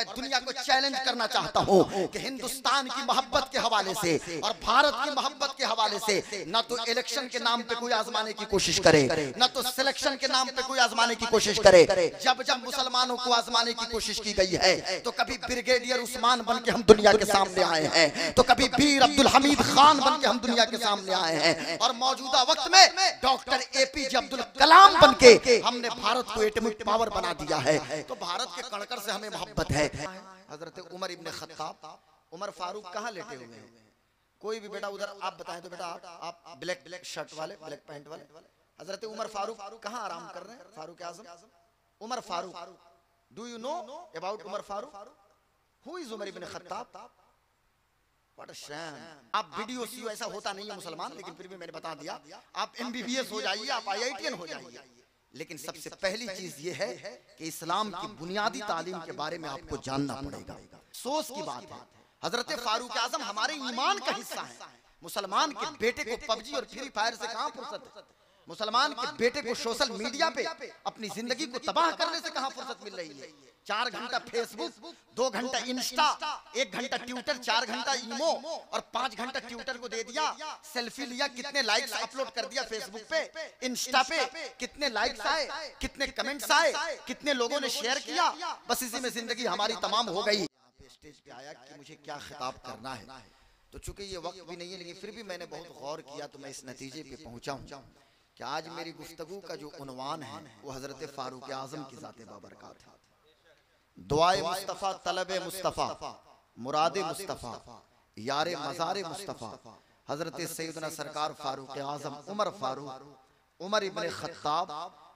मैं दुनिया को चैलेंज करना चाहता हूँ कि हिंदुस्तान की मोहब्बत के हवाले से और भारत की मोहब्बत के हवाले से न तो इलेक्शन के नाम पे कोई आजमाने की कोशिश करे, न तो सिलेक्शन के नाम पे कोई आजमाने की कोशिश करे। जब जब मुसलमानों को आजमाने की कोशिश की गई है तो कभी ब्रिगेडियर उस्मान बन के हम दुनिया के सामने आए हैं, तो कभी वीर अब्दुल हमीद खान बन के हम दुनिया के सामने आए हैं, और मौजूदा वक्त में डॉक्टर एपीजे अब्दुल कलाम बन के हमने भारत को एटॉमिक पावर बना दिया है। तो भारत के कणकर से हमें मोहब्बत है। हजरत उमर इब्ने खत्ताब, उमर फारूक कहाँ लेटे हुए हैं? कोई भी बेटा उधर आप बताएं तो बेटा आप ब्लैक शर्ट वाले, ब्लैक पैंट वाले, हजरत उमर फारूक कहाँ आराम कर रहे हैं? Farooq Azam Umar Farooq, do you know about Umar Farooq? Who is Umar Ibne Khattab? What a shame. आप वीडियो सी ऐसा होता नहीं है मुसलमान, लेकिन फिर भी मैंने बता दिया। आप एमबीबीएस हो जाइए, आप आईआईटीएन हो जाइए, लेकिन सबसे पहली चीज ये है कि इस्लाम की बुनियादी तालीम के बारे में आपको जानना पड़ेगा। सोच की बात है, हजरत फारूक आजम हमारे ईमान का हिस्सा है। मुसलमान के बेटे को पबजी और फ्री फायर से कहां फुर्सत है? मुसलमान के बेटे को सोशल मीडिया पे अपनी जिंदगी को तबाह करने से कहां फुर्सत मिल रही है? 4 घंटा फेसबुक, 2 घंटा इंस्टा, 1 घंटा ट्विटर, 4 घंटा ईमो और 5 घंटा ट्विटर को दे दिया। सेल्फी लिया, कितने लाइक्स अपलोड कर दिया फेसबुक पे, इंस्टा पे कितने लाइक्स आए, कितने कमेंट्स आए, कितने लोगों ने शेयर किया, बस इसी में जिंदगी हमारी तमाम हो गई। स्टेज पे आया कि मुझे क्या खिताब करना है, तो चूंकि ये वक्त भी नहीं है, लेकिन फिर भी मैंने बहुत गौर किया तो मैं इस नतीजे पे पहुंचा हूं कि आज मेरी गुफ्तगू का जो उन्वान है वो हजरत फारूक आजम की ज़ात बाबरकत है। दुआए मुस्तफ़ा, तलबे मुस्तफ़ा, मुरादे मुस्तफ़ा, यारे मज़ारे मुस्तफ़ा, हजरत सैयदना सरकार फारूक आजम उमर फारूक, उमर इब्ने खत्ताब,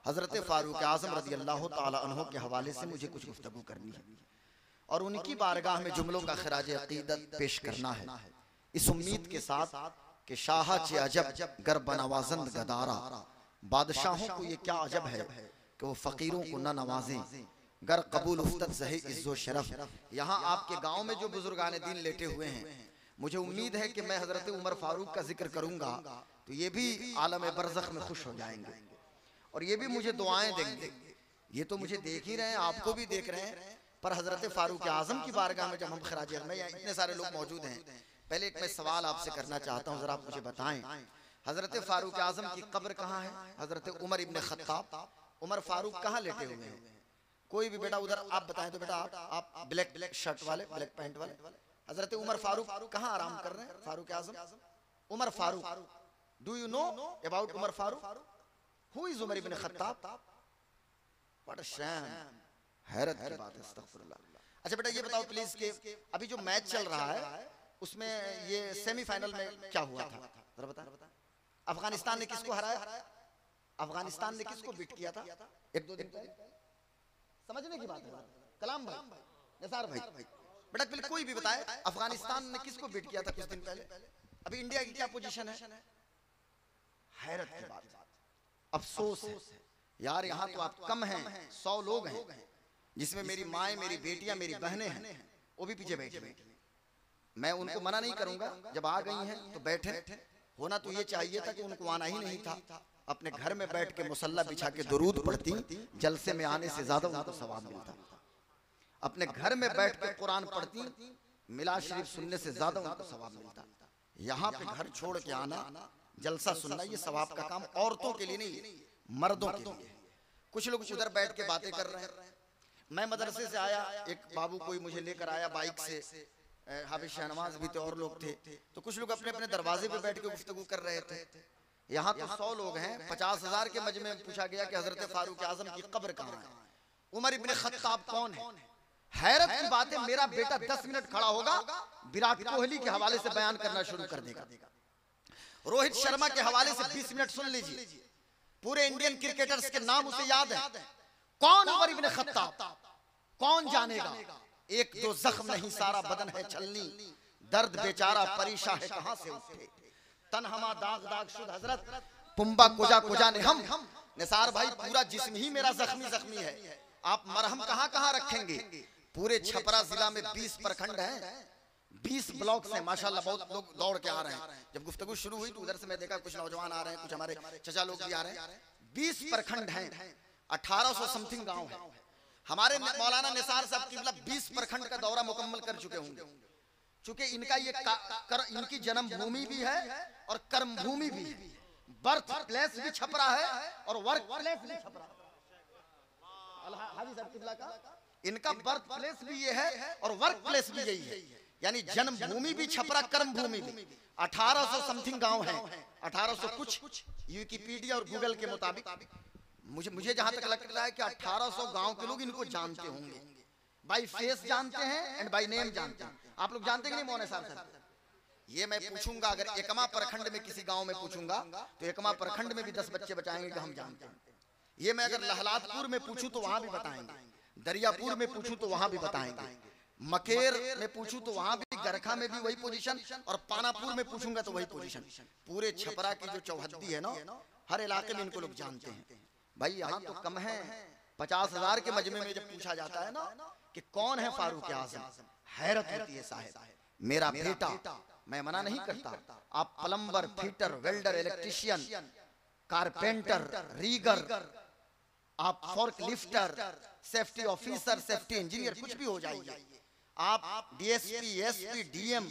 हजरत फारूक आजम रज़ी अल्लाह ताला अन्हु के हवाले से मुझे कुछ गुफ्तगू करनी है और उनकी बारगाह में जुमलों का खराज अकीदत पेश करना है, इस उम्मीद के साथ कि शाह चे अजब गर बनवाजंद गदारा, बादशाहों को ये क्या अजब है कि वो फकीरों को न नवाजें, गर कबूल उफ्तत ज़हे इज़्ज़ो शरफ। यहाँ आपके गांव में जो बुजुर्गान दीन लेटे हुए हैं, मुझे उम्मीद है कि मैं हजरत उमर फारूक का जिक्र करूंगा तो ये भी आलम बरज़ख में खुश हो जाएंगे और ये भी मुझे दुआएं देंगे। ये तो मुझे देख ही रहे हैं, आपको भी देख रहे हैं, पर हजरत फारूक आजम की बारगाह में जब हम खराज में इतने सारे लोग मौजूद हैं, पहले एक मैं सवाल आपसे करना चाहता हूँ, जरा आप मुझे बताएं हजरत फारूक आजम की कब्र कहाँ है? हजरत उमर इब्ने खत्ताब, उमर फारूक कहाँ लेटे हुए हैं? कोई भी बेटा उधर आप बताएं तो बेटा आप ब्लैक शर्ट वाले, ब्लैक पैंट वाले, हजरत उमर फारूक कहाँ आराम कर रहे हैं? Farooq Azam Umar Farooq, do you know about Umar Farooq? Who is Umar Ibne Khattab? What a shame. हैरत की बात है, अस्तगफुरुल्लाह। अच्छा बेटा ये बताओ प्लीज कि अभी जो मैच चल रहा है उसमें ये सेमीफाइनल में क्या हुआ था, जरा बता। अफगानिस्तान ने किसको हराया? अफगानिस्तान ने किसको बीट किया था 1-2 दिन पहले? समझने की बात है कलाम भाई, निसार भाई, बेटा पहले कोई भी बताए अफगानिस्तान ने किसको बीट किया था कुछ दिन पहले? अभी इंडिया की क्या पोजीशन है? हैरत की बात, अफसोस है यार, यहाँ तो आप कम हैं, 100 लोग हैं जिसमें मेरी माएँ, मेरी बेटियां, मेरी बहनें हैं, वो भी पीछे बैठे। मैं उनको मना नहीं करूंगा, जब आ गई हैं तो बैठे। होना तो ये चाहिए था कि उनको आना ही नहीं था, अपने घर में बैठ के मुसल्ला बिछा के दुरूद पढ़ती, जलसे में आने से ज्यादा उनको सवाब मिलता। अपने घर में बैठ के कुरान पढ़ती, मिलाद शरीफ सुनने से ज्यादा उनको सवाब मिलता। यहाँ पे घर छोड़ के आना, जलसा सुनना, ये सवाब का काम औरतों के लिए नहीं, मर्दों के लिए। कुछ लोग उधर बैठ के बातें कर रहे हैं। मैं मदरसे से आया, एक बाबू कोई मुझे लेकर आया बाइक से, हाफिज शहनवाज भी थे और लोग थे, तो कुछ लोग अपने अपने दरवाजे पे बैठ के गुफ्तगू कर रहे थे। यहाँ तो 100 लोग हैं, 50,000 के मजमे में पूछा गया कि हजरत फारूक आजम की कब्र कहाँ है? उमर इब्ने खत्ताब कौन है? हैरत की बात है, मेरा बेटा 10 मिनट खड़ा होगा, विराट कोहली के हवाले से बयान करना शुरू कर देगा, रोहित शर्मा के हवाले से 20 मिनट सुन लीजिए, पूरे इंडियन क्रिकेटर्स के नाम उसे याद है। कौन उमर इब्ने खत्ताब? कौन जानेगा? 1-2 जख्म नहीं, सारा बदन है छलनी, दर्द बेचारा परेशान है कहां से उठे, तन हमा दाग दाग शुद्ध हजरत पुम्बा कुजा कुजा ने हम। निसार भाई पूरा जिस्म ही मेरा जख्मी है, आप मरहम कहां कहां रखेंगे? पूरे छपरा जिला में 20 प्रखंड हैं, 20 ब्लॉक हैं माशाल्लाह, बहुत लोग दौड़ के आ रहे हैं। जब गुफ्तगू शुरू हुई तो उधर से मैं देखा कुछ नौजवान आ रहे हैं, कुछ हमारे चचा लोग भी आ रहे हैं। 20 प्रखंड हैं, 1800 समथिंग गांव है। हमारे मौलाना निसार साहब किबला 20 प्रखंड का दौरा मुकम्मल कर चुके होंगे, चूंकि इनका ये इनकी जन्मभूमि भी है और कर्मभूमि भी है, बर्थ प्लेस भी छपरा है और वर्क प्लेस भी छपरा है। हाजी साहब किबला का इनका बर्थ प्लेस भी ये है और वर्क प्लेस भी यही है, यानी जन्मभूमि भी छपरा, कर्मभूमि भी। 1800 समथिंग गांव है, 1800 कुछ विकिपीडिया और गूगल के मुताबिक। मुझे जहां तक लगता है कि 1800 गांव के लोग इनको जानते होंगे, बाई फेस जानते हैं एंड बाई नेम जानते हैं। आप लोग जानते हैं कि नहीं मौलाना साहब? ये मैं पूछूंगा, अगर एकमा प्रखंड में किसी गांव में पूछूंगा तो एकमा प्रखंड में भी 10 बच्चे बताएंगे कि हम जानते हैं। ये मैं अगर लहलादपुर में पूछूं तो वहां भी बताएंगे, दरियापुर में पूछूं तो वहां भी बताएंगे, मकेर में पूछूं तो वहां भी, गरखा में भी वही पोजीशन, और पानापुर में पूछूंगा तो वही पोजीशन। पूरे छपरा की जो चौहद्दी है ना, हर इलाके में इनको लोग जानते हैं। भाई यहाँ तो कम है, 50,000 के मजमे में जब पूछा जाता है ना कि कौन है फारूक आजम, हैरत होती है साहब। मेरा बेटा, मैं मना नहीं करता, आप plumber, fitter, welder, electrician, carpenter, rigger, आप fork lifter, safety officer, safety engineer, कुछ भी हो जाइए। आप डीएसपी, एसपी, डीएम,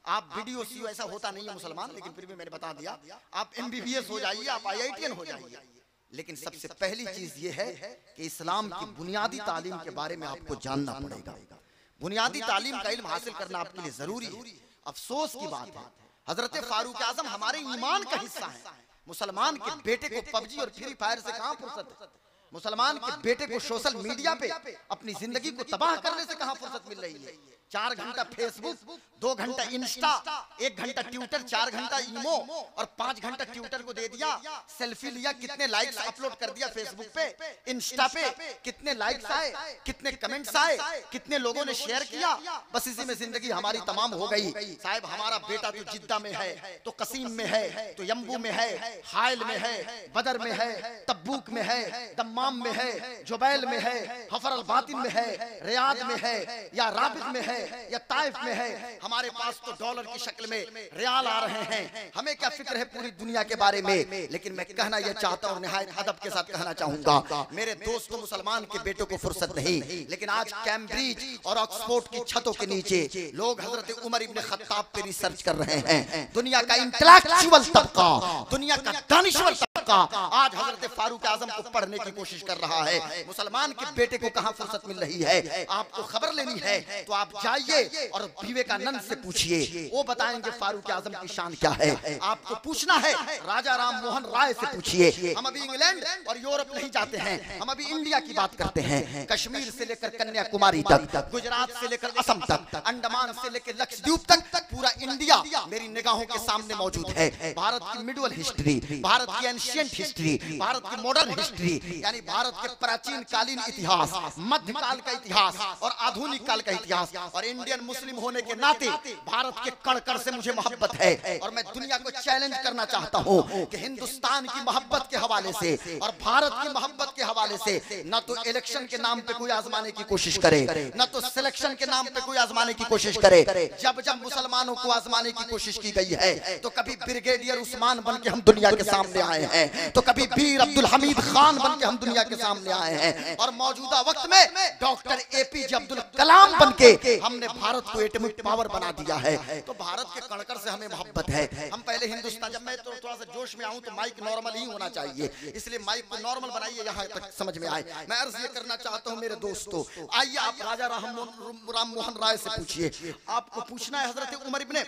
आप वीडियो सी, ऐसा होता नहीं है मुसलमान, लेकिन फिर भी मैंने बता दिया, आप एमबीबीएस हो जाइए, आप आईआईटीएन हो जाइए। लेकिन सबसे पहली चीज ये है कि इस्लाम की बुनियादी तालीम के बारे में आपको जानना पड़ेगा। बुनियादी तालीम का इल्म हासिल करना आपके लिए जरूरी है। अफसोस की बात है, हजरत फारूक आजम हमारे ईमान का हिस्सा है। मुसलमान के बेटे को पबजी और फ्री फायर से कहां फुर्सत है? मुसलमान के बेटे को सोशल मीडिया पे अपनी जिंदगी को तबाह करने से कहां फुर्सत मिल रही है? 4 घंटा फेसबुक, 2 घंटा इंस्टा, 1 घंटा ट्विटर, 4 घंटा ईमो और 5 घंटा ट्विटर को दे दिया। सेल्फी लिया, कितने लाइक्स अपलोड कर दिया फेसबुक पे, इंस्टा पे कितने लाइक्स आए, कितने कमेंट्स आए, कितने लोगों ने शेयर किया, बस इसी में जिंदगी हमारी तमाम हो गई। साहब हमारा बेटा तो जिद्दा में है, तो कसीम में है, तो यम्बू में है, हाइल में है, बदर में है, तब्बूक में है, दम्माम में है, जुबैल में है, हफर अल बातिन में है, रियाद में है, या राबिद में है, या ताइफ में है। हमारे पास तो डॉलर की शक्ल में रियाल आ रहे हैं। हमें क्या फिक्र है पूरी दुनिया के बारे में? लेकिन मैं कहना यह चाहता हूं, निहायत अदब के साथ कहना चाहूंगा, मेरे दोस्तों, मुसलमान के बेटों को फुर्सत नहीं। लेकिन आज कैम्ब्रिज और ऑक्सफोर्ड की छतों के नीचे लोग हजरत उमर इब्न खत्ताब पे रिसर्च कर रहे हैं। दुनिया का इंटेलेक्चुअल तबका, दुनिया का दानिश्वर तबका आज हजरत फारूक आजम को पढ़ने की कोशिश कर रहा है। मुसलमान के बेटे को कहां फुर्सत मिल रही है? आपको खबर लेनी है तो आप जाइए और विवेकानंद से पूछिए, वो बताएंगे फारूक आजम की शान क्या है। आपको पूछना है राजा राम मोहन राय से पूछिए। हम अभी इंग्लैंड और यूरोप नहीं जाते हैं, हम अभी इंडिया की बात करते हैं। कश्मीर से लेकर कन्याकुमारी तक, गुजरात से लेकर असम तक, अंडमान से लेकर लक्षद्वीप तक पूरा इंडिया मेरी निगाहों के सामने मौजूद है। भारत की मिडल हिस्ट्री, भारत की एंशिएंट हिस्ट्री, भारत की मॉडर्न हिस्ट्री, यानी भारत के प्राचीन कालीन इतिहास, मध्यकाल का इतिहास और आधुनिक काल का इतिहास। और इंडियन मुस्लिम होने के नाते भारत के कण-कण से मुझे मोहब्बत है और मैं दुनिया को चैलेंज करना चाहता हूं कि हिंदुस्तान की मोहब्बत के हवाले से और भारत की मोहब्बत के हवाले से न तो इलेक्शन के नाम पे कोई आजमाने की कोशिश करे, न तो सिलेक्शन के नाम पे कोई आजमाने की कोशिश करे। जब जब मुसलमानों को आजमाने की कोशिश की गई है तो कभी ब्रिगेडियर उस्मान बन के हम दुनिया के सामने आए हैं, तो कभी वीर अब्दुल हमीद खान बन के हम दुनिया के सामने आए हैं, और मौजूदा वक्त में डॉक्टर एपीजे अब्दुल कलाम बन के हमने भारत को एटॉमिक पावर बना दिया है। तो भारत के कणकर से हमें मोहब्बत है। हम पहले हिंदुस्तान, जब मैं तो थोड़ा सा जोश में आऊं तो माइक नॉर्मल ही होना चाहिए, इसलिए माइक को नॉर्मल बनाइए, यहाँ तक समझ में आए। मैं अर्ज ये करना चाहता हूं मेरे दोस्तों, आइए आप राजा राम मोहन राय से पूछिए। आपको पूछना है हजरत उमर इब्ने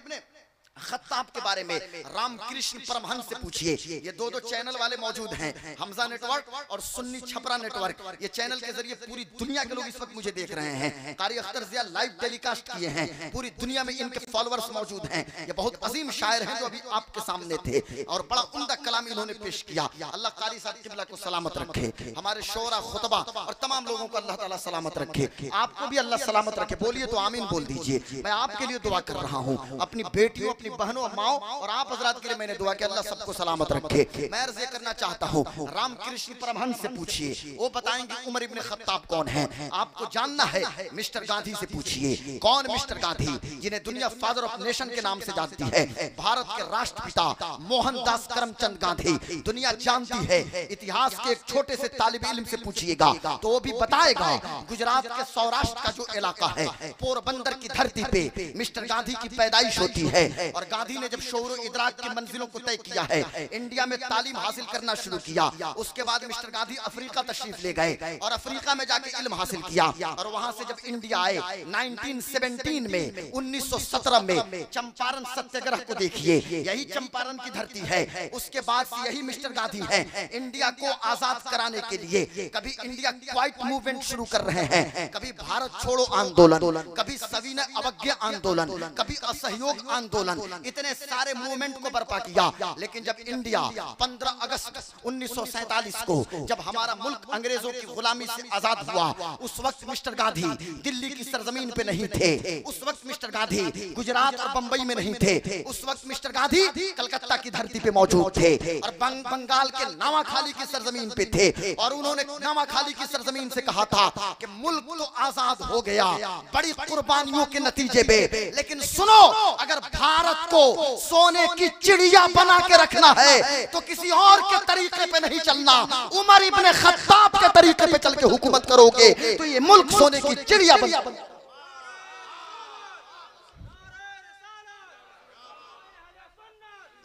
खत्ताब के बारे में, रामकृष्ण परमहंस से पूछिए। ये दो चैनल वाले मौजूद हैं, हमजा नेटवर्क और सुन्नी छपरा नेटवर्क। ये चैनल के जरिए पूरी दुनिया के लोग इस वक्त मुझे देख रहे हैं। कारी अख्तर जिया लाइव टेलीकास्ट किए हैं, पूरी दुनिया में इनके फॉलोअर्स मौजूद हैं। ये बहुत अजीम शायर हैं जो अभी आपके सामने थे और बड़ा उम्दा कलाम इन्होंने पेश किया। अल्लाह कारी साहब किबला को सलामत रखे, हमारे शोरा खुतबा और तमाम लोगों को अल्लाह ताला सलामत रखे। आपको भी अल्लाह सलामत रखे, बोलिए तो आमीन बोल दीजिए। मैं आपके लिए दुआ कर रहा हूँ, अपनी बेटियों अपनी बहनों और माओ और आप हजरात के लिए मैंने दुआ कि अल्लाह सबको सलामत रखे। मैं अर्ज़ करना चाहता हूँ, रामकृष्ण परमहंस से पूछिए, वो बताएंगे उमर इब्न खत्ताब कौन है। आपको जानना है, मिस्टर गांधी से पूछिए, कौन मिस्टर गांधी, जिन्हें दुनिया फादर ऑफ नेशन के नाम से जानती है। भारत के राष्ट्रपिता मोहनदास करमचंद गांधी दुनिया जानती है। इतिहास के एक छोटे से तालिब इल्म से पूछिएगा तो वो भी बताएगा, गुजरात के सौराष्ट्र का जो इलाका है, पोरबंदर की धरती पे मिस्टर गांधी की पैदाइश होती है। और गांधी ने जब शऊर इदराक की मंजिलों को तय किया है, इंडिया में तालीम हासिल करना शुरू किया, उसके बाद मिस्टर गांधी अफ्रीका तशरीफ ले गए और अफ्रीका में जाके इल्म हासिल किया। और वहां से जब इंडिया आए 1917 में, 1917 में चंपारण सत्याग्रह को देखिए, यही चंपारण की धरती है। उसके बाद से यही मिस्टर गांधी है इंडिया को आजाद कराने के लिए कभी इंडिया क्वाइट मूवमेंट शुरू कर रहे हैं, कभी भारत छोड़ो आंदोलन, कभी सविनय अवज्ञा आंदोलन, कभी असहयोग आंदोलन, इतने सारे मूवमेंट को बर्पा किया। लेकिन जब इंडिया 15 अगस्त 1947 को जब हमारा मुल्क अंग्रेजों की गुलामी से आजाद हुआ, उस वक्त मिस्टर गांधी दिल्ली की सरजमीन पे नहीं थे, उस वक्त मिस्टर गांधी गुजरात और बंबई में नहीं थे, उस वक्त मिस्टर गांधी कलकत्ता की धरती पे मौजूद थे और बंगाल के नावाखाली की सरजमीन पे थे। और उन्होंने नावाखाली की सरजमीन से कहा था कि मुल्क तो आजाद हो गया बड़ी कुर्बानियों के नतीजे में, लेकिन सुनो, अगर भारत को सोने की चिड़िया बना के रखना है तो किसी और के तरीके पे नहीं चलना, उमर इब्न खत्ताब के तरीके पे चल के हुकूमत करोगे तो ये मुल्क सोने की चिड़िया बन।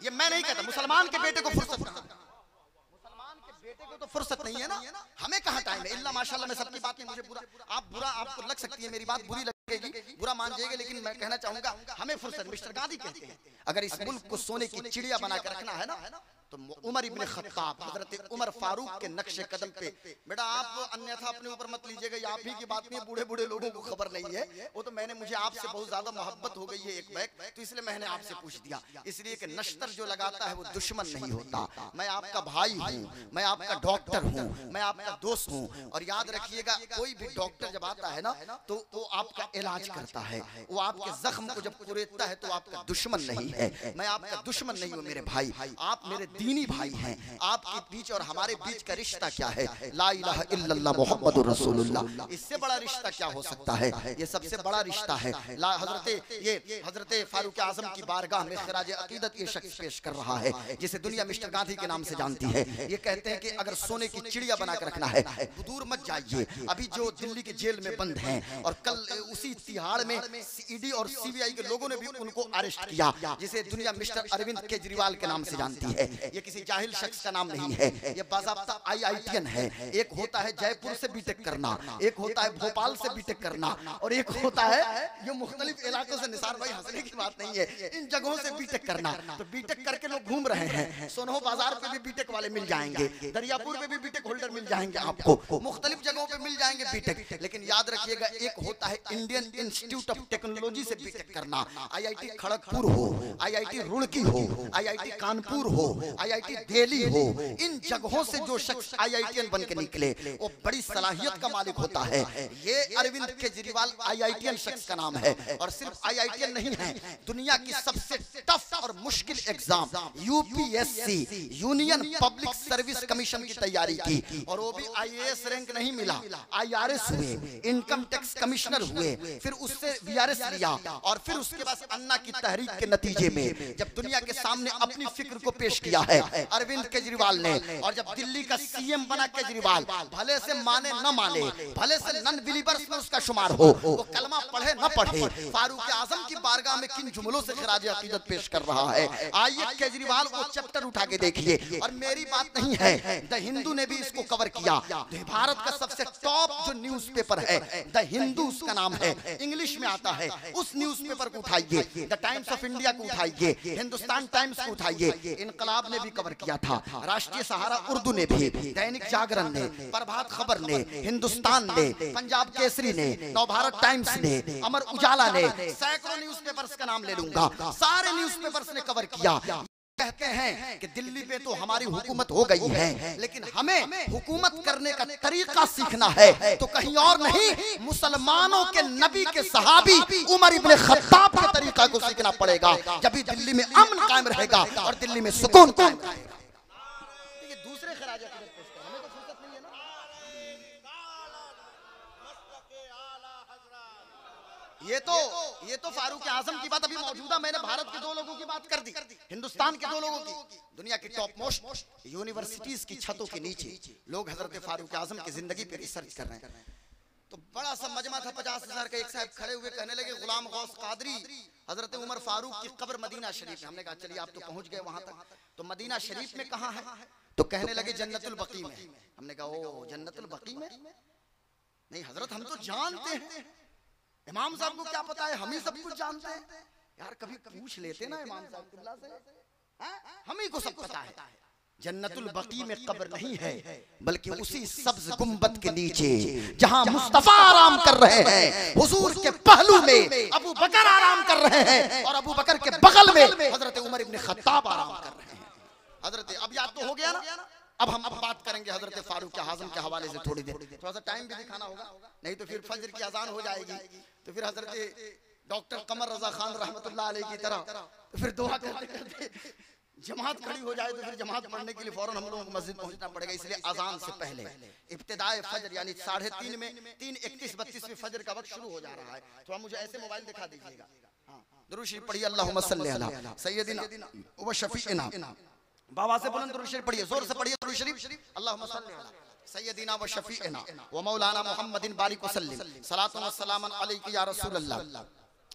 ये मैं नहीं कहता, मुसलमान के बेटे को फुर्सत, मुसलमान के बेटे को तो फुर्सत नहीं है ना, हमें कहाँ टाइम है। इल्ला माशाल्लाह, मैं सबकी बात में मुझे बुरा आपको लग सकती है, मेरी बात बुरी लगेगी, बुरा मान जाएगा, लेकिन मैं कहना चाहूंगा हमें फुर्सत। मिस्टर गांधी कहते हैं अगर इस मुल्क को सोने की चिड़िया बना के रखना है ना, तो उमर इब्न खत्ताब, हजरत उमर फारूक के नक्शे कदम पे। बेटा आप अन्यथा अपने ऊपर मत लीजिएगा, ये आप ही की बात नहीं है, बूढ़े बूढ़े लोगों को खबर नहीं है, वो तो मैंने, मुझे आपसे बहुत ज्यादा मोहब्बत हो गई है एक बैग, तो इसलिए मैंने आपसे पूछ दिया। इसलिए कि नश्तर जो लगाता है वो दुश्मन नहीं होता। मैं आपका भाई हूँ, मैं आपका डॉक्टर हूँ, मैं आपका दोस्त हूँ। और याद रखिएगा, कोई भी डॉक्टर जब आता है ना तो वो आपका इलाज करता है, वो आपके जख्म को जब कुरेदता है तो आपका दुश्मन नहीं है। मैं आपका दुश्मन नहीं हूँ मेरे भाई, आप मेरे दीनी भाई हैं। आपके बीच और हमारे बीच का रिश्ता क्या है? ला इलाहा इल्लल्लाह मुहम्मदुर रसूलुल्लाह। इससे बड़ा रिश्ता क्या हो सकता है? ये सबसे बड़ा रिश्ता है। हजरत फारूक आजम की बारगाह में खिराज अकीदत ये शख्स पेश कर रहा है, जिसे दुनिया मिस्टर गांधी के नाम से जानती है। ये कहते हैं कि अगर सोने की चिड़िया बना कर रखना है, दूर मत जाइए। अभी जो दिल्ली के जेल में बंद हैं और कल उसी तिहाड़ में ईडी और सीबीआई के लोगों ने भी उनको अरेस्ट किया, जिसे दुनिया मिस्टर अरविंद केजरीवाल के नाम से जानती है। ये किसी जाहिल शख्स का नाम नहीं है, ये बाज़ाब्ता IITN है। एक होता है जयपुर से बीटेक करना, एक होता है भोपाल से बीटेक करना, और एक होता है ये मुख्तलिफ इलाकों से, निसार भाई हंसने की बात नहीं है, इन जगहों से बीटेक करना। तो बीटेक करके लोग घूम रहे हैं। सोनो बाजार पे भी बीटेक वाले मिल जाएंगे, दरियापुर में भी बीटेक होल्डर मिल जाएंगे, आपको मुख्तलिफ जगहों पे मिल जाएंगे बीटेक। लेकिन याद रखिएगा, एक होता है इंडियन इंस्टीट्यूट ऑफ टेक्नोलॉजी से बीटेक करना, IIT खड़गपुर हो, IIT रुड़की हो, IIT कानपुर हो, IIT दिल्ली हो, इन जगहों से जो शख्स IITN बन के निकले वो बड़ी सलाहियत का मालिक होता है। ये अरविंद केजरीवाल IITN शख्स का नाम है। और सिर्फ IITN नहीं है, दुनिया की सबसे टफ और मुश्किल exam UPSC union public service commission की तैयारी की, और वो भी IAS रैंक नहीं मिला, IRS हुए, इनकम टैक्स कमिश्नर हुए, फिर उससे VRS लिया, और फिर उसके बाद अन्ना की तहरीक के नतीजे में जब दुनिया के सामने अपनी फिक्र को पेश किया है अरविंद केजरीवाल ने, और जब दिल्ली का CM बना केजरीवाल, भले से माने न माने, भले से नॉन बिलीवर्स में उसका शुमार हो, वो कलमा पढ़े न पढ़े, फारूक आजम की बारगाह में किन जुमलों से खिराज अकीदत पेश कर रहा है। आइए केजरीवाल वो चैप्टर उठा के देखिए। और मेरी बात नहीं है, द हिंदू ने भी इसको कवर किया। भारत का सबसे टॉप जो न्यूज़पेपर है द हिंदू, उसका नाम है, इंग्लिश में आता है, उस न्यूज़पेपर को उठाइए, द टाइम्स ऑफ इंडिया को उठाइए, हिंदुस्तान टाइम्स को उठाइए, इनकलाब ने भी कवर किया था, राष्ट्रीय सहारा उर्दू ने भी, दैनिक जागरण ने, प्रभात खबर ने, हिंदुस्तान ने, पंजाब केसरी ने, नवभारत टाइम्स ने, अमर उजाला ने, सैकड़ों न्यूज़पेपर्स का नाम ले लूंगा, सारे न्यूज़पेपर्स ने कवर किया। कहते हैं कि दिल्ली पे तो हमारी हुकूमत हो गई है, लेकिन हमें हुकूमत करने का तरीका सीखना है। तो कहीं और नहीं, मुसलमानों के नबी के सहाबी उमर इब्ने खत्ताब के तरीका को सीखना पड़ेगा। जब भी दिल्ली में अमन कायम रहेगा और दिल्ली में सुकून कायम रहेगा। दूसरे खराज हमें तो फुर्सत नहीं है ना। ये तो फारूक आजम की बात अभी मौजूदा, मैंने भारत के 2 लोगों की बात कर दी, हिंदुस्तान के 2 लोगों की। दुनिया की टॉप मोस्ट यूनिवर्सिटीज की छतों के नीचे लोग हजरत फारूक आजम की जिंदगी पे रिसर्च कर रहे हैं। तो बड़ा सा मजमा था, 50,000 का। एक साहब खड़े हुए कहने लगे, गुलाम गौस कादरी हजरत उमर फारूक की कब्र मदीना शरीफ में। हमने कहा चलिए आप तो पहुंच गए वहां तक, तो मदीना शरीफ में कहां है? तो कहने लगे जन्नतुल बकी में। हमने कहा ओ जन्नतुल बकी में? नहीं हजरत, हम तो जानते हैं, इमाम साहब को क्या पता है, हम ही सब कुछ जानते हैं। यार कभी पूछ लेते ना इमाम साहब से, हम ही को सब पता है। जन्नतुल बकी में कब्र नहीं है, बल्कि उसी सब्ज गुंबद के नीचे जहां मुस्तफा आराम कर रहे हैं, हुजूर के पहलू में अबू बकर आराम कर रहे हैं, और अबू बकर के बगल में हजरत उमर इब्ने खत्ताब आराम कर रहे हैं। हजरत अब याद तो हो गया ना। अब हम बात करेंगे हजरत फारूक आजम के हवाले से थोड़ी देर। थोड़ा सा टाइम भी दिखाना होगा, नहीं तो फिर फजर की अजान हो जाएगी, तो फिर हजरत डॉक्टर कमर रजा खान रहमतुल्लाह अलैह की तरह तो फिर दुआ करते करते जमात खड़ी हो जाए, तो फिर जमात पढ़ने के लिए फौरन हम लोगों को मस्जिद पहुंचना पड़ेगा। इसलिए अजान से पहले इब्तिदाए फजर यानी 3:30 में 3:31-32 में फजर का वक्त शुरू हो जा रहा है। थोड़ा मुझे ऐसे मोबाइल दिखा दीजिएगा। दुरूद शरीफ पढ़िए, अल्लाहुम्मा सल्ली अला सय्यदिना व शफीइना। बाबा से बुलंद दुरूद शरीफ पढ़िए, जोर से पढ़िए दुरूद शरीफ। अल्लाहुम्मा सल्ली अला सय्यदिना व शफीइना व मौलाना मुहम्मदिन बारिक वसल्लिम सलातु व सलामन अलैका या रसूल अल्लाह।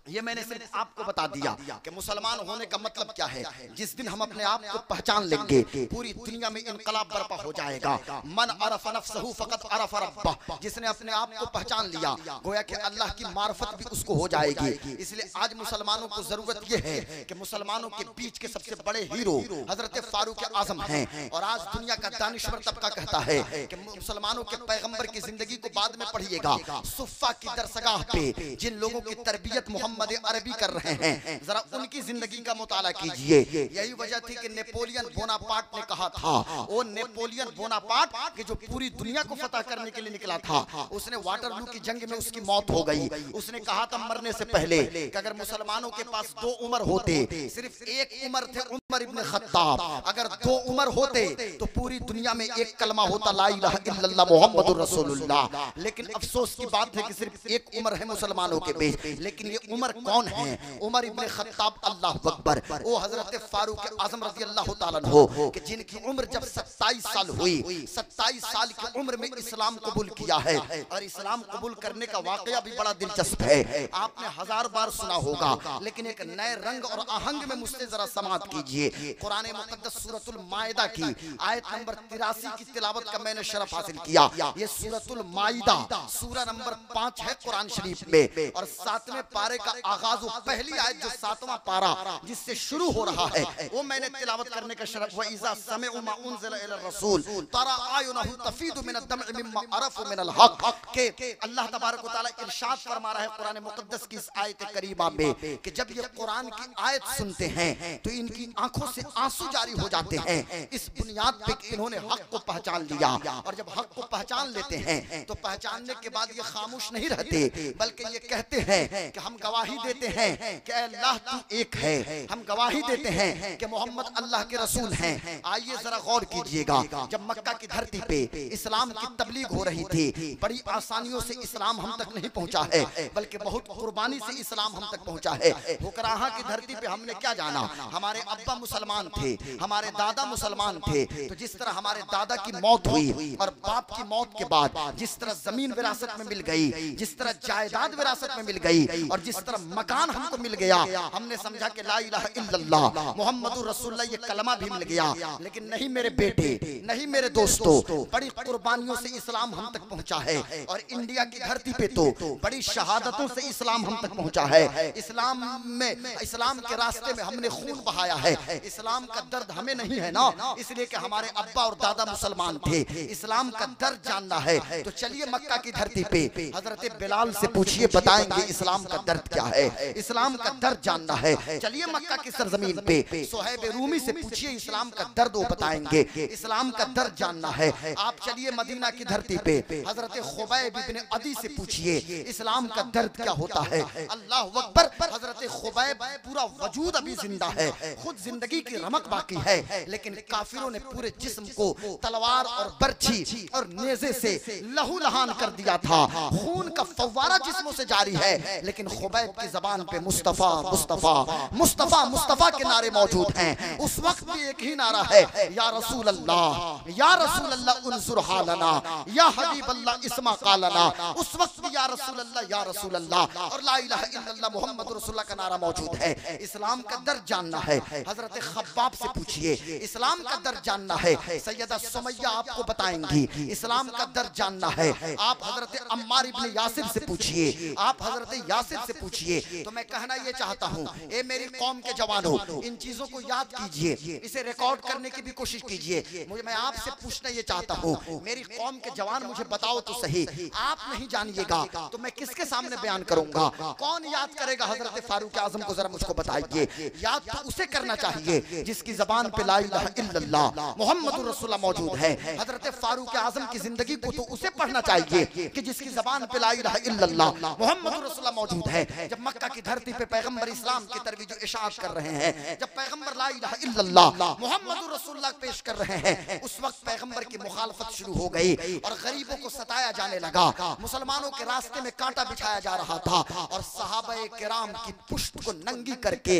ये मैंने सिर्फ आपको बता दिया कि मुसलमान होने का मतलब क्या है। जिस दिन हम अपने आप को पहचान लेंगे, पूरी दुनिया में इनकलाब बर्पा हो जाएगा। मन अरफ नफ्सहु फकत अरफ रब्बह, जिसने अपने आप को पहचान लिया गोया कि अल्लाह की मार्फत भी उसको हो जाएगी। इसलिए आज मुसलमानों को जरूरत यह है कि मुसलमानों के बीच के सबसे बड़े हीरो हजरत फारूक आजम हैं। और आज दुनिया का दानिश्वर तबका कहता है कि मुसलमानों के पैगंबर की जिंदगी को बाद में पढ़िएगा। सुफ़ा की दरसगाह पे जिन लोगों की तरबियत मोहम्मद अरबी कर रहे हैं, जरा उनकी जिंदगी का मुताला कीजिए। यही वजह थी कि नेपोलियन बोनापार्ट ने कहा था, वो नेपोलियन बोनापार्ट कि जो पूरी दुनिया को फतह करने के लिए निकला था, उसने वाटरलू की जंग में उसकी मौत हो गई। उसने कहा था मरने से पहले कि अगर मुसलमानों के पास 2 उमर होते, सिर्फ एक उमर थे उमर इब्ने खत्ताब, अगर 2 उमर होते तो पूरी दुनिया में एक कलमा होता, ला इलाहा इल्लल्लाह मुहम्मदुर रसूलुल्लाह। लेकिन अफसोस की बात है कि सिर्फ एक उमर है मुसलमानों के बीच। लेकिन ये उमर कौन है? उमर इब्ने खत्ताब, अल्लाह अकबर। वो हजरत फारूक आजम रज़ी अल्लाह ताला अन्हु कि जिनकी उम्र जब 27 साल हुई, 27 साल की उम्र में इस्लाम कबूल किया है। और इस्लाम कबूल करने का वाकया भी बड़ा दिलचस्प है, आपने 1000 बार सुना होगा, लेकिन एक नए रंग और आहंग में मुझसे जरा समाअत कीजिए। कुरान मुक़द्दस सूरतुल माइदा की आयत नंबर 83 की तिलावत का मैंने शरफ हासिल किया। ये सूरतुल माइदा सूरा नंबर 5 है कुरान शरीफ में, और 7वें पारे का आगाज पहली आयत जो 7वां पारा जिससे शुरू हो रहा है, वो मैंने तिलावत करने का शरफ। व इज़ा समिअू मा उनज़िला इला रसूल तरा आयुनहु तफीदु मिन अद-दम'i मिम्मा अरफू मिनल हक़, के अल्लाह तबारक व तआला इरशाद फरमा रहा है कुरान मुक़द्दस की इस आयत करीमा में कि जब ये कुरान की आयत सुनते हैं तो इनकी आंखों से आंसू जारी हो जाते हैं, इस बुनियाद पे कि इन्होंने हक को पहचान लिया। और जब हक को पहचान लेते हैं तो पहचानने के बाद ये खामोश नहीं रहते, बल्कि ये कहते हैं कि हम गवाही देते हैं कि अल्लाह तू एक है, हम गवाही देते हैं कि मोहम्मद अल्लाह के रसूल हैं। आइए जरा गौर कीजिएगा, जब मक्का की धरती पे इस्लाम की तबलीग हो रही थी, बड़ी आसानियों से इस्लाम हम तक नहीं पहुंचा है, बल्कि बहुत कुर्बानी से इस्लाम हम तक पहुंचा है। हुक्राहा की धरती पे हमने क्या जाना, हमारे अब्बा मुसलमान थे, हमारे दादा मुसलमान थे, तो जिस तरह हमारे दादा की मौत हुई और बाप की मौत के बाद जिस तरह जमीन विरासत में मिल गई, जिस तरह जायदाद विरासत में मिल गई, और जिस तरह मकान हमको मिल गया, हमने समझा कि ला इलाहा इल्लल्लाह मुहम्मदुर रसूलुल्लाह ये कलमा भी मिल गया। लेकिन नहीं मेरे बेटे, नहीं मेरे दोस्तों, बड़ी कुर्बानियों से इस्लाम हम तक पहुंचा है। और इंडिया की धरती पे तो बड़ी शहादतों से इस्लाम हम तक पहुंचा है। इस्लाम में, इस्लाम के रास्ते में हमने खून बहाया है, इस्लाम का दर्द हमें नहीं है ना, इसलिए कि हमारे अब्बा और दादा मुसलमान थे। इस्लाम का दर्द जानना है तो चलिए मक्का की धरती पे हजरत बिलाल से पूछिए, बताएंगे इस्लाम का दर्द क्या है। इस्लाम का दर्द जानना है, चलिए मक्का की सरजमीन पे सुहैब रूमी से पूछिए, इस्लाम का दर्द वो बताएंगे। इस्लाम का दर्द जानना है, आप चलिए मदीना की धरती पे हजरत खुबैब इब्न अदी से पूछिए, इस्लाम का दर्द क्या होता है। अल्लाह अकबर, हजरत खुबैब पूरा वजूद अभी जिंदा है, खुद जिंदगी की रमक बाकी है, लेकिन काफिरों ने पूरे जिस्म को तलवार और बर्छी और नेज़े से लहू लहान कर दिया था, खून का फव्वारा जिस्मों से जारी है, लेकिन खुबैब की जबान पे मुस्तफा मुस्तफा मुस्तफा मुस्तफा के नारे मौजूद हैं। उस वक्त भी एक ही नारा है, या रसूल अल्लाह या रसूल अल्लाह उनसुर हालना या हबीब अल्लाह इस्मा कालना। उस वक्त भी या रसूल अल्लाह या रसूल अल्लाह और ला इलाहा इल्लल्लाह मुहम्मद रसूलुल्लाह का नारा मौजूद है। इस्लाम का दर्द जानना है, हजरत खब्बाब से पूछिए, इस्लाम का दर्द जानना है, सैयदा सुमैया आपको बताएंगी। इस्लाम का दर्द जानना है, आप हजरत अम्मार इब्न यासिर से पूछिए, आप हजरत यासिर से पूछिए। तो मैं कहना ये चाहता हूँ, ए मेरी कौम के जवानों, इन चीजों को याद कीजिए, इसे रिकॉर्ड करने की भी कोशिश कीजिए। मुझे, मैं आपसे पूछना ये चाहता हूँ, मेरी कौम के जवान मुझे बताओ तो सही, आप नहीं जानिएगा तो मैं किसके सामने बयान करूंगा? कौन याद करेगा हजरत फारूक आजम को? जरा मुझको बताइए। याद तो उसे करना चाहिए जिसकी जबान पे ला इलाहा इल्लल्लाह मुहम्मदुर रसूलुल्लाह मौजूद है। हजरत फारूक आजम की जिंदगी को तो उसे पढ़ना चाहिए कि जिसकी जबान पे ला इलाहा इल्लल्लाह मुहम्मदुर रसूलुल्लाह मौजूद है। जब मक्का की धरती पे पैगंबर इस्लाम की तरवीज इशाअत कर रहे हैं, जब पैगंबर ला इलाहा इल्लल्लाह मुहम्मदुर रसूलुल्लाह पेश कर रहे हैं, उस वक्त पैगंबर की मुखालफत शुरू हो गई और गरीबों को सताया जाने लगा, मुसलमानों के रास्ते में कांटा बिछाया जा रहा था और सहाबाए किराम की पुश्त को नंगी करके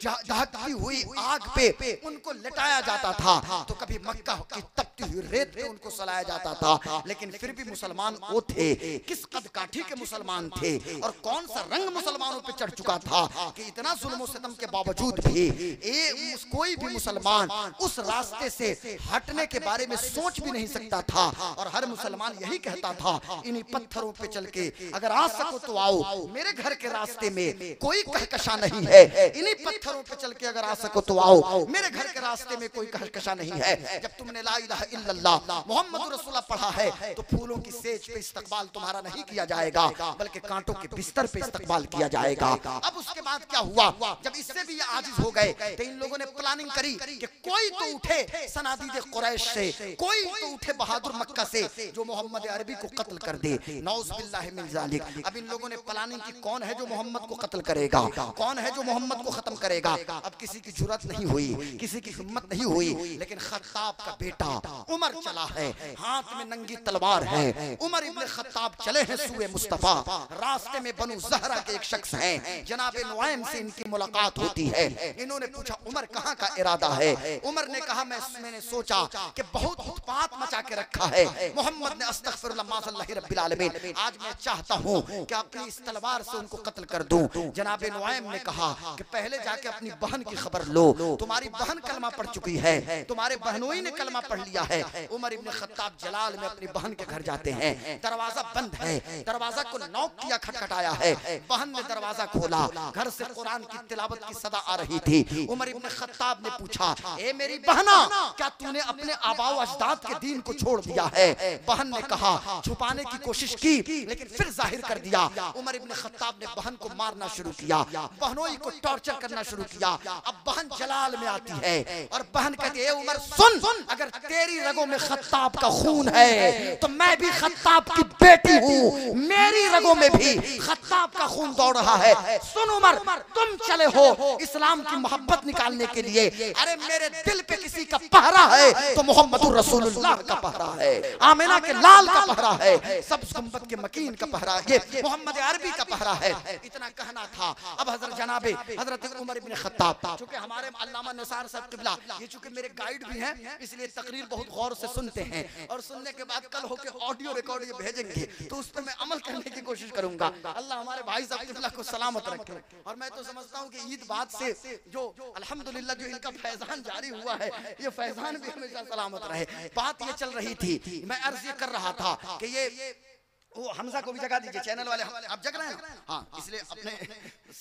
दहकती हुई आग पे उनको लिटाया जाता था। तो कभी मक्का की तपती हुई रेत पे उनको सलाया जाता था, लेकिन फिर भी मुसलमान वो थे, किस कद काठी के मुसलमान थे और कौन सा रंग मुसलमानों पे चढ़ चुका था कि इतना जुल्म सितम के बावजूद भी कोई भी मुसलमान उस रास्ते से हटने के बारे में सोच भी नहीं सकता था। और हर मुसलमान यही कहता था, इन्हीं पत्थरों पे चल के अगर आ सको तो आओ, मेरे घर के रास्ते में कोई कहकशा नहीं है, इन्हीं पत्थरों पे चल के अगर आ सको तो आओ, मेरे घर के रास्ते में कोई कहकशा नहीं है। जब तुमने ला इलाहा इल्लल्लाह मुहम्मदुर रसूलुल्लाह पढ़ा है तो फूलों की सेज पे इस्तकबाल तुम्हारा नहीं किया जाएगा, बल्कि कांटों के बिस्तर पे इस्तकबाल किया जाएगा। अब उसके बाद क्या हुआ, जब इससे भी ये आजिज हो गए तो इन लोगों ने प्लानिंग करी कि कोई तो उठे सनादीद कुरैश से, कोई तो उठे बहादुर मक्का से जो मोहम्मद अरबी को कत्ल कर दे। नौज़ बिल्लाहि मिन ज़ालिक। अब इन लोगों ने प्लानिंग की, कौन है जो मोहम्मद को कत्ल करेगा, कौन है जो मोहम्मद को खत्म करेगा। अब किसी की जुर्रत नहीं हुई, किसी की हिम्मत नहीं हुई, लेकिन खत्ताब का बेटा उमर चला है, हाथ में नंगी तलवार है। उमर इब्न खत्ताब चले हैं सुए मुस्तफा, रास्ते में बनु ज़हरा के एक शख्स हैं, जनाब नुआइम से इनकी मुलाकात होती है। इन्होंने पूछा, उमर कहाँ का इरादा है? उमर ने कहा, मैंने सोचा कि बहुत उत्पात मचा के रखा है मोहम्मद ने, अस्तगफिरुल्लाह माज़ल्लाहि रब्बिल आलमीन, आज मैं चाहता हूँ कि अपनी इस तलवार से उनको कत्ल कर दूं। जनाब नुआइम ने कहा कि पहले जाके अपनी बहन की खबर लो, तुम्हारी बहन कलमा पढ़ चुकी है, तुम्हारे बहनोई ने कलमा पढ़ लिया है। उमर इब्न खत्ताब जलाल में अपनी बहन के घर जाते हैं, दरवाजा बंद है, दरवाजा को नॉक किया, खटखटाया है, बहन ने दरवाजा खोला, घर से कुरान की तिलावत की सदा आ रही थी। उमर इब्न खत्ताब ने पूछा, ए मेरी बहना, क्या तूने अपने आबाओ अजदाद के दीन को छोड़ दिया है? बहन ने कहा, छुपाने की कोशिश की लेकिन फिर जाहिर कर दिया। उमर इब्न खत्ताब ने बहन को मारना शुरू किया, बहनोई को टॉर्चर करना शुरू किया। अब बहन जलाल में आती है और बहन कहती है, उमर सुन, अगर तेरी रगों में खत्ताब का खून है तो मैं भी खत्ताब की बेटी हूँ, मेरी रगों में भी खत्ताब का खून दौड़ रहा है। सुन उमर, तुम चले हो इस्लाम की मोहब्बत निकालने के लिए, अरे मेरे दिल पे किसी का पहरा है तो मोहम्मदुर रसूलुल्लाह का पहरा है, आमिना के लाल का पहरा है, सब्ज़ गुंबद के मकीन का पहरा, ये मोहम्मद अरबी का पहरा है। इतना कहना था। अब हजरत उमर इब्न खत्ताब, चूंकि हमारे अल्लामा निसार साहब किबला ये चूंकि मेरे गाइड भी हैं, इसलिए तकरीर बहुत गौर से सुनते हैं और सुनने के बाद कल होके ऑडियो रिकॉर्ड ये भेजेंगे तो उस पर मैं अमल करने की कोशिश करूंगा। अल्लाह हमारे भाई साहब किबला को सलामत रखे। और मैं तो समझता हूँ कि ईद बाद से जो अल्हम्दुलिल्लाह जो इनका फैजान जारी हुआ है, ये फैजान भी हमेशा सलामत रहे। बात ये चल रही थी, मैं अर्ज ये कर रहा था कि ये वो हमजा को भी जगा दीजिए, चैनल वाले आप जग रहे हैं हाँ, इसलिए अपने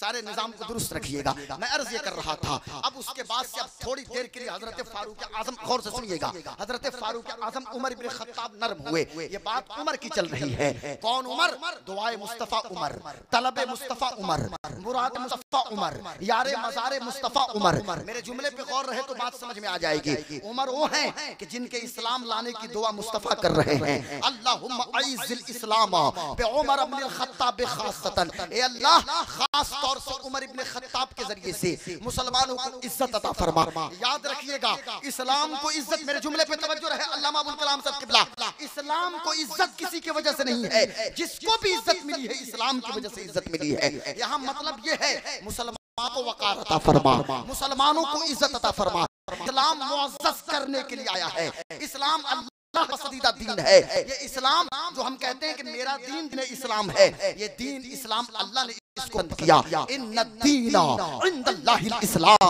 सारे निजाम को दुरुस्त रखिएगा। मैं अर्ज ये कर रहा था, अब उसके बाद से अब थोड़ी देर के लिए हजरत फारूक आजम, गौर से सुनिएगा, हजरत फारूक आजम उमर इब्न खत्ताब नरम हुए। ये बात उमर की चल रही है। कौन उमर? दुआए मुस्तफा उमर, तलबे मुस्तफा उमर, मुराद मुस्तफा उमर, यारे मज़ारे मुस्तफा उमर। मेरे जुमले पे गौर रहे तो बात समझ में आ जाएगी। उमर वो हैं कि जिनके इस्लाम लाने की दुआ मुस्तफा कर रहे हैं। अल्लाहुम्मा अइज़िल इस्लाम बि उमर इब्न खत्ताब खासतन, ए अल्लाह खास तौर से उमर इब्न खत्ताब के जरिए से मुसलमानों को इज्जत अता फरमा। याद रखिएगा, इस्लाम को इज्जत, मेरे जुमले पे तवज्जो रहे अल्लामा अबुल कलाम साहब किबला, इस्लाम को इज्जत किसी की वजह से नहीं है, जिसको भी इज्जत मिली है इस्लाम की वजह से इज्जत मिली है। यहाँ मतलब ये है मुसलमानों को वक़ार अता फरमा, मुसलमानों को इज्जत अता फरमा। इस्लाम मुअज़्ज़ज़ करने के लिए आया है। इस्लाम अल्लाह का पसंदीदा दीन है। ये इस्लाम जो हम कहते हैं कि मेरा दीन दीन इस्लाम है, ये दीन इस्लाम अल्लाह ने इसको बंद किया। इन्ना दीना इंदल्लाहिल इस्लाम,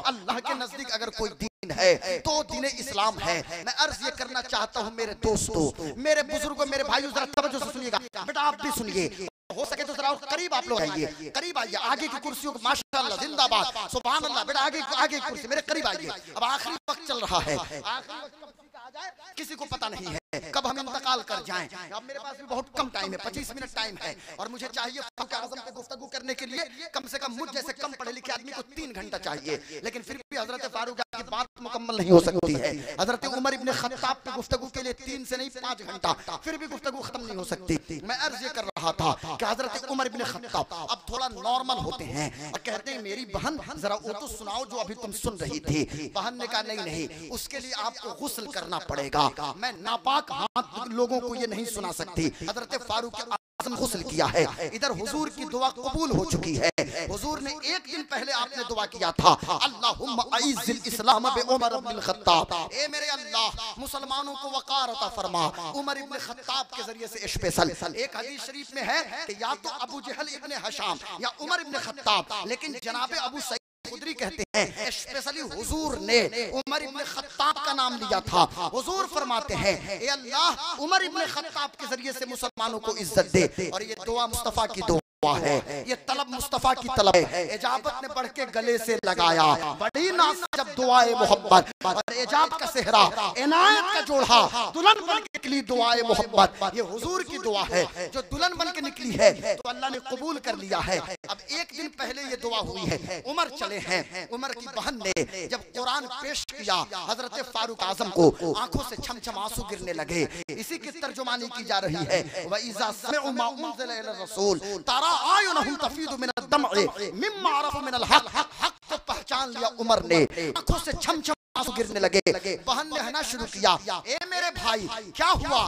अल्लाह के नजदीक अगर कोई दीन है तो दीन इस्लाम है। मैं अर्ज ये करना चाहता हूँ मेरे दोस्तों, मेरे बुजुर्गों, मेरे भाइयों, जरा तवज्जो से सुनिएगा। बेटा आप भी सुनिए, हो सके तो जरा करीब आप लोग आइए, करीब आइए। आगे की कुर्सियों को माशाअल्लाह जिंदाबाद सुभान अल्लाह। बेटा आगे आगे कुर्सी मेरे करीब आइए। अब आखिरी वक्त चल रहा है, आखिरी वक्त कब आ जाए किसी को पता नहीं है, कब हम इंतकाल कर जाएं। अब मेरे पास भी बहुत कम टाइम है, 25 मिनट टाइम है, और मुझे चाहिए फारूक आज़म पे गुफ्तगू करने के लिए कम से कम मुझ जैसे कम पढ़े लिखे आदमी को 3 घंटा चाहिए। लेकिन फिर भी हजरत फारूक की बात मुकम्मल नहीं हो सकती है। हजरत उमर इब्न खत्ताब पे गुफ्तगू के लिए 3 से नहीं 5 घंटा, फिर भी गुफ्तगू खत्म नहीं हो सकती। मैं अर्ज ये कर रहा था कि हजरत उमर इब्न खत्ताब अब थोड़ा नॉर्मल होते हैं और कहते हैं मेरी बहन जरा वो तो सुनाओ जो अभी तुम सुन रही थी। बहन ने कहा नहीं नहीं, उसके लिए आपको गुस्ल करना पड़ेगा, मैं नापाक हाथ लोगों को ये नहीं सुना सकती। हजरत फारूक आज़म गुस्ल किया है। इधर हुजूर की दुआ कबूल हो चुकी है। हुजूर ने एक दिन पहले आपने दुआ किया था, अल्लाहुम्मा अइज़िल इस्लाम बि उमर इब्न खत्ताब, ए मेरे अल्लाह मुसलमानों को वक़ार अता फरमा उमर इब्न खत्ताब के जरिए से स्पेशल। एक हदीस शरीफ में है कि या तो अबू जहल इब्न हशाम या उमर इब्न खत्ताब, लेकिन जनाबे अबू सईद खुदरी कहते हैं स्पेशली हुजूर ने उमर इब्न खत्ताब का नाम लिया था। हुजूर फरमाते हैं ए अल्लाह उमर इब्न खत्ताब के जरिए से मुसलमानों को इज्जत दे। और ये दुआ मुस्तफा की दुआ है, ये तलब मुस्तफा की तलब है। इजाबत ने बढ़ के गले से लगाया, बड़ी नाज जब दुआए मोहब्बत, और इजाब का सेहरा इनायत का जोड़ा दुल्हन बन के निकली दुआए मोहब्बत। ये हुजूर की दुआ है जो दुल्हन बन के निकली है तो अल्लाह ने कबूल कर लिया है। अब एक दिन पहले ये दुआ हुई है, उमर चले हैं, उमर की बहन ने जब कुरान पेश किया हजरत फारूक आजम को, आंखों से छमछम आंसू गिरने लगे। इसी की तर्जुमानी की जा रही है, व इज़ा समिअू मा उनज़िला इला रसूल तारा आयुनहुम तफीदु मिनद दम'i मिम्मा अरफू मिनल हक, हक को पहचान लिया उमर ने, आंखों से छमछम आंसू गिरने लगे। बहन ने कहना शुरू किया, ए मेरे भाई क्या हुआ,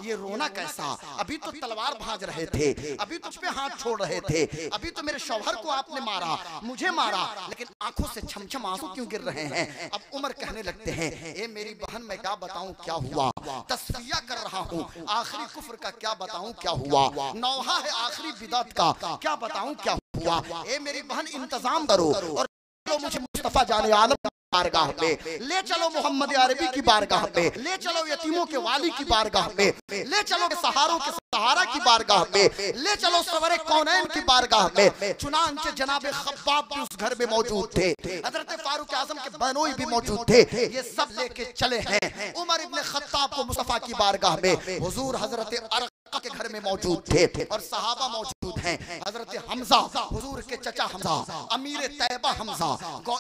ये रोना कैसा, अभी तो तलवार भांज रहे थे, अभी तुझ पे हाथ छोड़ रहे थे, अभी तो मेरे शौहर को आपने मारा, मुझे मारा, लेकिन आंखों से छमछम आंसू क्यों गिर रहे हैं। अब उमर कहने लगते हैं, ए मेरी बहन मैं क्या बताऊं क्या हुआ, तस्फिया कर रहा हूँ, आखिरी कुफ्र का क्या बताऊं क्या हुआ, नौहा है आखिरी बिदअत का क्या बताऊं क्या हुआ। ए मेरी बहन इंतजाम करो और मुझे मुस्तफा जाने आलम बारगाह में ले चलो, मोहम्मद अरबी की बारगाह में ले चलो, यतीमों के वाली की बारगाह में ले चलो, सहारों के सहारा की बारगाह में ले चलो, सवरे कौनैन की बारगाह में। चुनांचे जनाबे खब्बाब भी उस घर में मौजूद थे, हजरत फारूक आजम के बहनोई भी मौजूद थे, ये सब लेके चले हैं उमर इब्न खत्ताब को मुस्तफा की बारगाह में। हुजूर हजरत अरक़ा के घर में मौजूद थे और सहाबा मौजूद हैं, हजरत हमजा, हुजूर के चचा हमजा, अमीर तैयबा हमजा,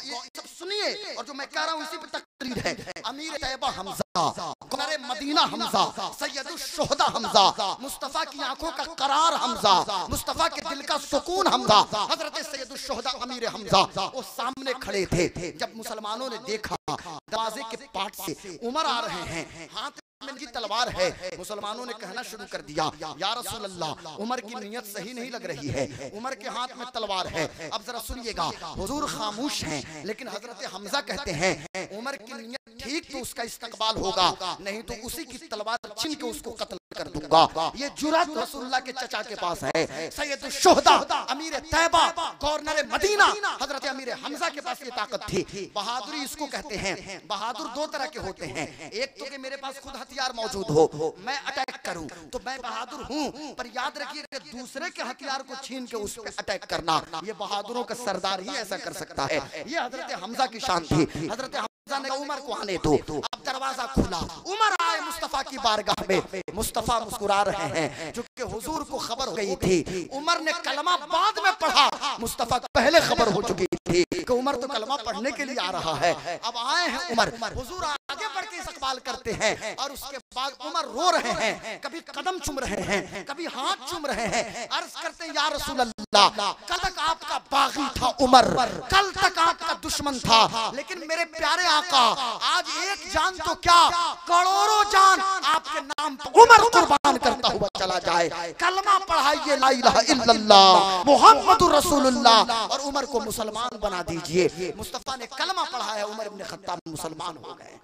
ये सब सुनिए, और जो मैं कह रहा हूँ इसी पे तकरीर है। अमीर तैयबा हमजा, क़मरे मदीना हमजा, सैयदुश शुहदा हमजा, मुस्तफा की आंखों का करार हमजा, मुस्तफा के दिल का सुकून हमजा, हजरत सैयदुश शुहदा अमीर हमजा वो सामने खड़े थे। जब मुसलमानों ने देखा दरवाजे के पाट से उमर आ रहे हैं, हाथ में इनकी तलवार है, मुसलमानों ने कहना शुरू कर दिया, या रसूल अल्लाह उमर की नीयत सही नहीं लग रही है, उमर के हाथ में तलवार है। अब जरा सुनिएगा, हुजूर खामोश हैं, लेकिन हजरत हमजा कहते हैं उमर की नीयत ठीक तो उसका इस्तकबाल होगा, नहीं तो उसी की तलवार छीन के उसको कत्ल कर दूंगा। ये जुरात रसूलुल्लाह के चचा के पास है। सैयद शुहदा अमीर तैबा गवर्नर मदीना हजरत अमीर हमजा के पास ये ताकत थी। बहादुरी इसको कहते हैं। बहादुर दो तरह के होते हैं, एक तो कि मेरे पास खुद हथियार मौजूद हो, मैं अटैक करूं तो मैं बहादुर हूं, पर याद रखिए कि दूसरे के हथियार को छीन के उस पर अटैक करना, ये बहादुरों का सरदार ही ऐसा कर सकता है। ये हजरत हमजा की शान थी। हजरत हमजा ने उमर को आने दो। अब दरवाजा खुला, उमर आए मुस्तफा की बारगाह में। मुस्तफा मुस्कुरा रहे हैं, जो कि हुजूर को खबर हो गई थी। उमर ने कलमा बाद में पढ़ा, मुस्तफा को पहले खबर हो चुकी थी कि उमर तो कलमा पढ़ने के लिए आ रहा है। अब आए हैं उमर, हुजूर आगे बढ़ के इस्तकबाल करते हैं और उसके बाद उमर रो रहे हैं, कभी कदम चूम रहे हैं, कभी हाथ चूम रहे हैं। अर्ज करते हैं, या रसूल अल्लाह, कल तक आपका बागी था उमर, कल तक आपका दुश्मन था, लेकिन मेरे प्यारे आका आज एक जान तो क्या करोड़ों जान आपके नाम पर उमर कुर्बान करता हुआ चला जाए। कलमा पढ़ाइए, ला इलाहा इल्लल्लाह मुहम्मदुर रसूलुल्लाह, और उमर को मुसलमान बना दीजिए। मुस्तफा ने कलमा पढ़ाया, उमर इब्न खत्ताब मुसलमान हो गए।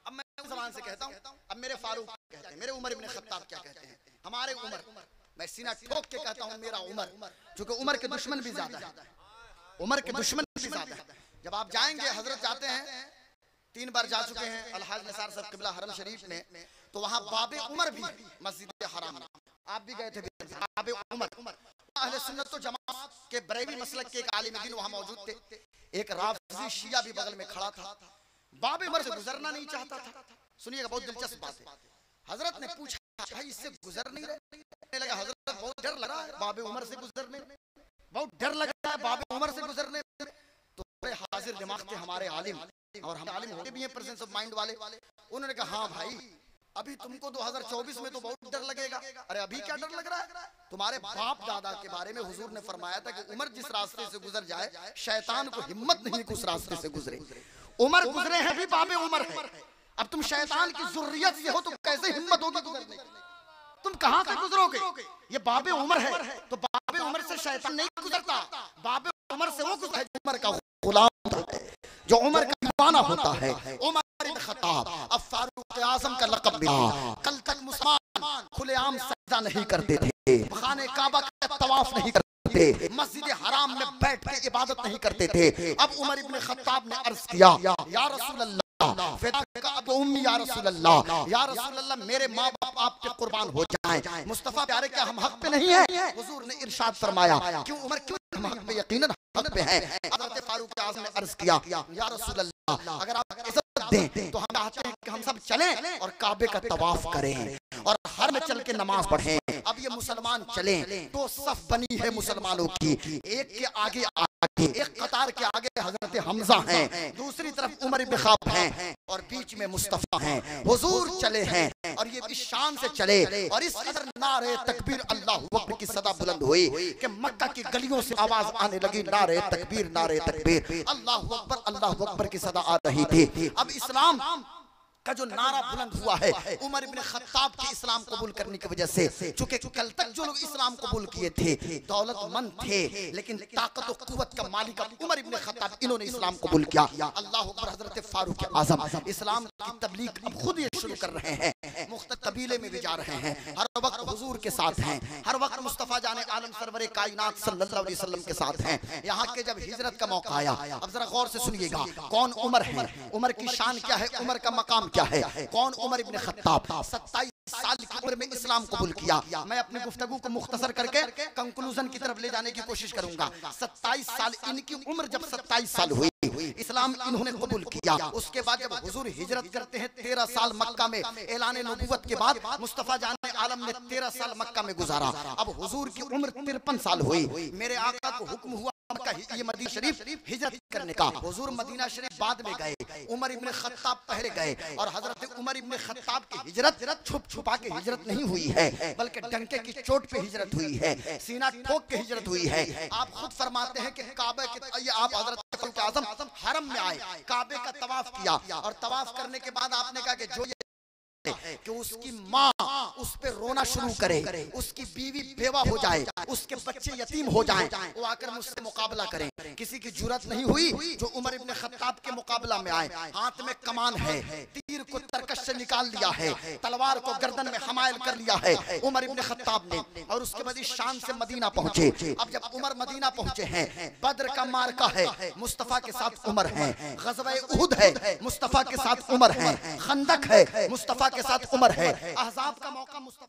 अब मैं ज़बान से कहता हूँ, अब मेरे फारूक कहते हैं, मेरे उमर इब्न खत्ताब क्या कहते हैं, हमारे उमर, मैं सीना ठोक के कहता हूँ मेरा उमर, क्योंकि उमर के दुश्मन भी ज्यादा है, उमर के दुश्मन भी ज्यादा है। जब आप जाएंगे, हजरत जाते हैं, 3 बार जा चुके हैं अलहाज निसार साहब किबला हरम शरीफ में, तो वहाँ बाबे उमर भी मस्जिद हराम में, आप भी गए थे बाबे उमर। अहले सुन्नत तो जमात के बरेवी मसलक के एक आलिम दीन वहाँ मौजूद थे। एक राफजी शिया भी बगल में खड़ा था, बाबे उमर से गुजरना नहीं चाहता था। सुनिएगा, बहुत दिलचस्प बात है। हजरत ने पूछा, भाई इससे गुजर नहीं रहे? लगा हजरत बहुत डर लगा है बाबे उमर से गुजरने में, बहुत डर लगा है बाबे उमर से गुजरने में। तो बड़े हाजिर दिमाग थे हमारे आलिम, और हम आलिम होते भी हैं प्रेजेंस ऑफ माइंड वाले। उन्होंने कहा, हाँ भाई अभी तुमको 2024 में तो बहुत डर लगेगा। अरे अभी क्या डर लग रहा है? तुम्हारे बाप दादा के बारे में हुजूर ने फरमाया था कि उमर जिस रास्ते से गुजर जाए, शैतान को हिम्मत नहीं कि उस रास्ते से गुजरे। उमर गुजरे हैं, भी बाबे उमर है। अब तुम शैतान की जुर्रियत से हो तो कैसे हिम्मत होगी गुजरने की? तुम कहां से गुजरोगे? ये बाबे उमर है, तो बाबे उमर से शैतान नहीं गुजरता, बाबे उमर से वो गुजरता है जो उमर का गुलाम होता है, जो उमर का दीवाना होता है। उमर इब्न खत्ताब अब फारूक आजम का लक़ब मिला। कल तक मुसलमान खुलेआम सजदा नहीं करते थे, खाने काबा का तवाफ नहीं करते, मस्जिद हराम में बैठ के इबादत नहीं करते थे। अब उमर इब्न खत्ताब ने अर्ज किया, या रसूल अल्लाह, या रसूल अल्लाह, मेरे माँ बाप आप पे कुर्बान हो जाएं। मुस्तफा प्यारे, क्या हम हक पे नहीं है? हुजूर ने इरशाद फरमाया, क्यों उमर, क्यों हम हक पे? यकीनन हक पे हैं। हज़रत फारूक आज़म ने अर्ज किया, या रसूल अल्लाह, अगर आप इज्जत दें तो हम चाहते हैं कि हम सब चलें और काबे का तवाफ करें और हर में चल के नमाज पढ़ें। अब ये मुसलमान चलें, तो सफ बनी है मुसलमानों की, एक के आगे आगे, एक कतार के आगे हजरत हमजा हैं, दूसरी तरफ उमर इब्न खत्ताब हैं, और बीच में मुस्तफा हैं। हुजूर चले हैं और ये इस शान से चले, और इस कदर नारे तकबीर अल्लाहु अकबर की सदा बुलंद हुई कि मक्का की गलियों से आवाज आने लगी, नारे तकबीर, नारे तकबीर, अल्लाहु अकबर की सदा आ रही थी। अब इस्लाम का जो नारा बुलंद हुआ है, उमर इब्न खत्ताब के इस्लाम कबूल करने की वजह से, चूंकि कल तक जो लोग इस्लाम कबूल किए थे दौलतमंद थे, लेकिन ताकत और कुव्वत का मालिक उमर इब्न खत्ताब, इन्होंने इस्लाम कबूल किया। अल्लाह अकबर। हजरत फारूक आज़म इस्लाम की तबलीग अब खुद ये शुरू कर रहे हैं, मुख्तलिफ कबीले में भी जा रहे हैं, हर वक्त हुजूर के साथ हैं, हर वक्त मुस्तफा जाने आलम सरवरे कायनात सल्लल्लाहु अलैहि वसल्लम के साथ हैं। यहाँ के जब हिजरत का मौका आया, अब जरा गौर से सुनिएगा, कौन उमर है, उमर की शान क्या है, उमर का मकाम क्या है। कौन उमर इब्न खत्ताब 27 साल की उम्र में इस्लाम कबूल किया। मैं अपनी गुफ्तगू को मुख्तसर करके कंक्लूजन की तरफ ले जाने की कोशिश करूंगा। 27 साल इनकी उम्र, जब 27 साल हुई इस्लाम इन्होंने कबूल किया। उसके बाद जब हुजूर हिजरत करते हैं 13 साल मक्का में, ऐलान नबूवत के बाद मुस्तफा जाने आलम ने 13 साल मक्का में गुजारा। अब हुजूर की उम्र 53 साल हुई। मेरे आका को हुक्म हुआ ये मदीना शरीफ हिजरत करने का। हुजूर मदीना शरीफ बाद में गए, उमर इब्न खत्ताब पहले गए, और हजरत उमर इब्न खत्ताब की हिजरत छुप छुपा के हिजरत नहीं हुई है, बल्कि डंके की चोट पे हिजरत हुई है, सीना ठोक के हिजरत हुई है। आप खुद फरमाते हैं कि काबे के, ये आप हजरत फारूक आज़म हरम में आए, काबे का तवाफ किया, और तवाफ करने के बाद आपने कहा कि जो कि उसकी माँ उस पे रोना शुरू करे, उसकी बीवी बेवा हो जाए, उसके बच्चे यतीम हो जाएं, वो आकर मुझसे मुकाबला करें। किसी की जुर्रत नहीं हुई जो उमर इब्ने खत्ताब के मुकाबला में आए। हाथ में कमान है, तीर को तरकश से निकाल लिया है, तलवार को गर्दन में हमायल कर लिया है उमर इब्ने खत्ताब ने। और उसके बाद इस शान से मदीना पहुंचे। अब जब उमर मदीना पहुंचे हैं, बद्र का मार्का है, मुस्तफा के साथ उमर है, ग़ज़वा उहुद है, मुस्तफा के साथ उमर है, खंदक है, मुस्तफा के साथ उमर है, अहज़ाब का मौका मुस्तफा